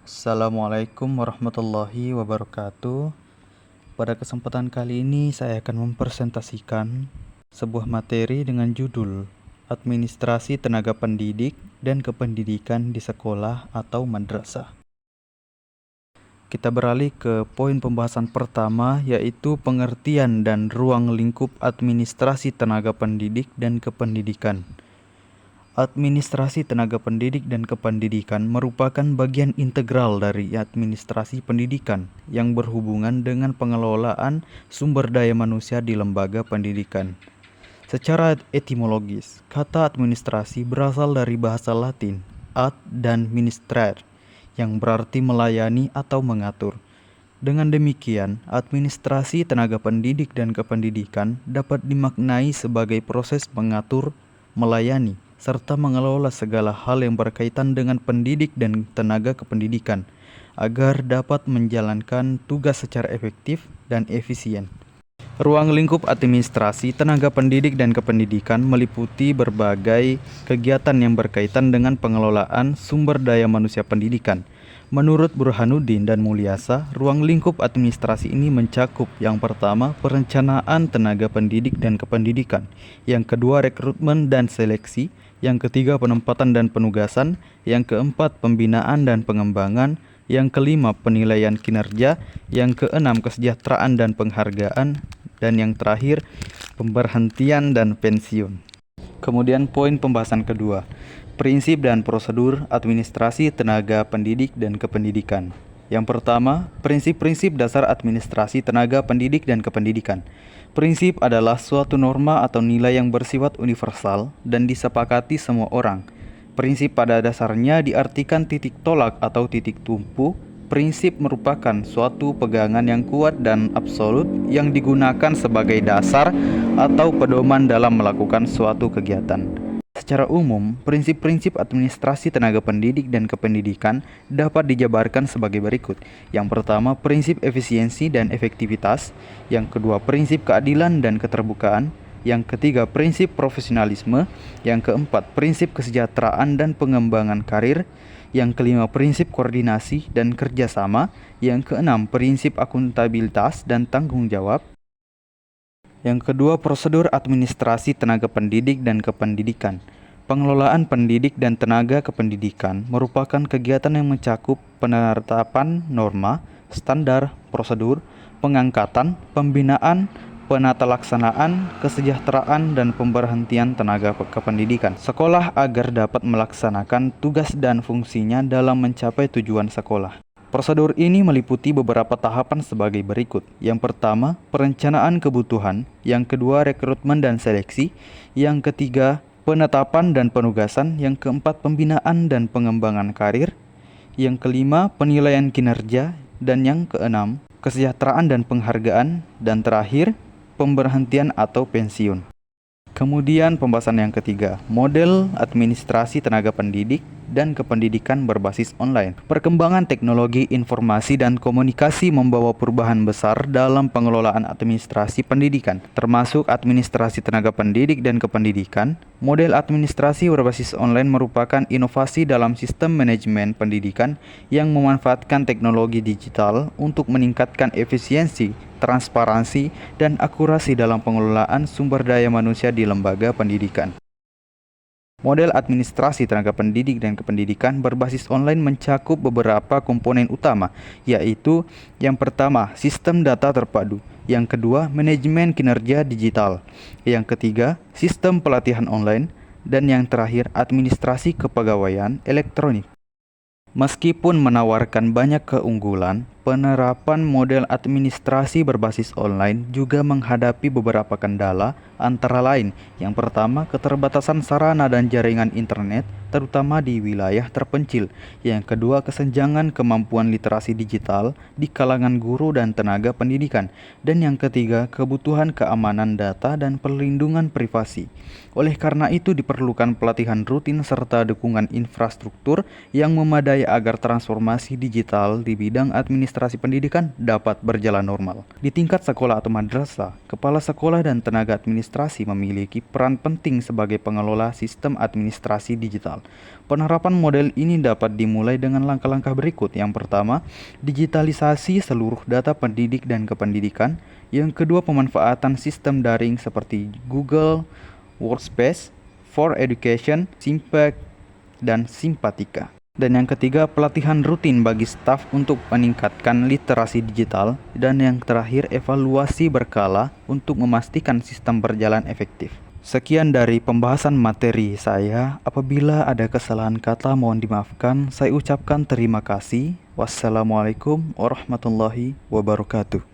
Assalamualaikum warahmatullahi wabarakatuh. Pada kesempatan kali ini saya akan mempresentasikan sebuah materi dengan judul Administrasi Tenaga Pendidik dan Kependidikan di Sekolah atau Madrasah. Kita beralih ke poin pembahasan pertama, yaitu pengertian dan ruang lingkup administrasi tenaga pendidik dan kependidikan. Administrasi tenaga pendidik dan kependidikan merupakan bagian integral dari administrasi pendidikan yang berhubungan dengan pengelolaan sumber daya manusia di lembaga pendidikan. Secara etimologis, kata administrasi berasal dari bahasa Latin ad dan ministrare, yang berarti melayani atau mengatur. Dengan demikian, administrasi tenaga pendidik dan kependidikan dapat dimaknai sebagai proses mengatur, melayani, serta mengelola segala hal yang berkaitan dengan pendidik dan tenaga kependidikan, agar dapat menjalankan tugas secara efektif dan efisien. Ruang lingkup administrasi tenaga pendidik dan kependidikan meliputi berbagai kegiatan yang berkaitan dengan pengelolaan sumber daya manusia pendidikan. Menurut Burhanuddin dan Mulyasa, ruang lingkup administrasi ini mencakup yang pertama, perencanaan tenaga pendidik dan kependidikan, yang kedua, rekrutmen dan seleksi, yang ketiga, penempatan dan penugasan, yang keempat, pembinaan dan pengembangan, yang kelima, penilaian kinerja, yang keenam, kesejahteraan dan penghargaan, dan yang terakhir, pemberhentian dan pensiun. Kemudian poin pembahasan kedua, prinsip dan prosedur administrasi tenaga pendidik dan kependidikan. Yang pertama, prinsip-prinsip dasar administrasi tenaga pendidik dan kependidikan. Prinsip adalah suatu norma atau nilai yang bersifat universal dan disepakati semua orang. Prinsip pada dasarnya diartikan titik tolak atau titik tumpu. Prinsip merupakan suatu pegangan yang kuat dan absolut yang digunakan sebagai dasar atau pedoman dalam melakukan suatu kegiatan. Secara umum, prinsip-prinsip administrasi tenaga pendidik dan kependidikan dapat dijabarkan sebagai berikut. Yang pertama, prinsip efisiensi dan efektivitas. Yang kedua, prinsip keadilan dan keterbukaan. Yang ketiga, prinsip profesionalisme. Yang keempat, prinsip kesejahteraan dan pengembangan karir. Yang kelima, prinsip koordinasi dan kerjasama. Yang keenam, prinsip akuntabilitas dan tanggung jawab. Yang kedua, prosedur administrasi tenaga pendidik dan kependidikan. Pengelolaan pendidik dan tenaga kependidikan merupakan kegiatan yang mencakup penetapan norma, standar, prosedur, pengangkatan, pembinaan, penata laksanaan, kesejahteraan, dan pemberhentian tenaga kependidikan sekolah agar dapat melaksanakan tugas dan fungsinya dalam mencapai tujuan sekolah. Prosedur ini meliputi beberapa tahapan sebagai berikut. Yang pertama, perencanaan kebutuhan. Yang kedua, rekrutmen dan seleksi. Yang ketiga, penetapan dan penugasan. Yang keempat, pembinaan dan pengembangan karir. Yang kelima, penilaian kinerja. Dan yang keenam, kesejahteraan dan penghargaan. Dan terakhir, pemberhentian atau pensiun. Kemudian pembahasan yang ketiga, model administrasi tenaga pendidik dan kependidikan berbasis online. Perkembangan teknologi informasi dan komunikasi membawa perubahan besar dalam pengelolaan administrasi pendidikan, termasuk administrasi tenaga pendidik dan kependidikan. Model administrasi berbasis online merupakan inovasi dalam sistem manajemen pendidikan yang memanfaatkan teknologi digital untuk meningkatkan efisiensi, transparansi, dan akurasi dalam pengelolaan sumber daya manusia di lembaga pendidikan. Model administrasi tenaga pendidik dan kependidikan berbasis online mencakup beberapa komponen utama, yaitu yang pertama, sistem data terpadu. Yang kedua, manajemen kinerja digital. Yang ketiga, sistem pelatihan online. Dan yang terakhir, administrasi kepegawaian elektronik. Meskipun menawarkan banyak keunggulan, penerapan model administrasi berbasis online juga menghadapi beberapa kendala, antara lain, yang pertama, keterbatasan sarana dan jaringan internet, terutama di wilayah terpencil. Yang kedua, kesenjangan kemampuan literasi digital di kalangan guru dan tenaga pendidikan. Dan yang ketiga, kebutuhan keamanan data dan perlindungan privasi. Oleh karena itu diperlukan pelatihan rutin serta dukungan infrastruktur yang memadai agar transformasi digital di bidang administrasi administrasi pendidikan dapat berjalan normal. Di tingkat sekolah atau madrasah, kepala sekolah dan tenaga administrasi memiliki peran penting sebagai pengelola sistem administrasi digital. Penerapan model ini dapat dimulai dengan langkah-langkah berikut. Yang pertama, digitalisasi seluruh data pendidik dan kependidikan. Yang kedua, pemanfaatan sistem daring seperti Google Workspace for Education, Simpact, dan Simpatika. Dan yang ketiga, pelatihan rutin bagi staf untuk meningkatkan literasi digital. Dan yang terakhir, evaluasi berkala untuk memastikan sistem berjalan efektif. Sekian dari pembahasan materi saya. Apabila ada kesalahan kata mohon dimaafkan. Saya ucapkan terima kasih. Wassalamualaikum warahmatullahi wabarakatuh.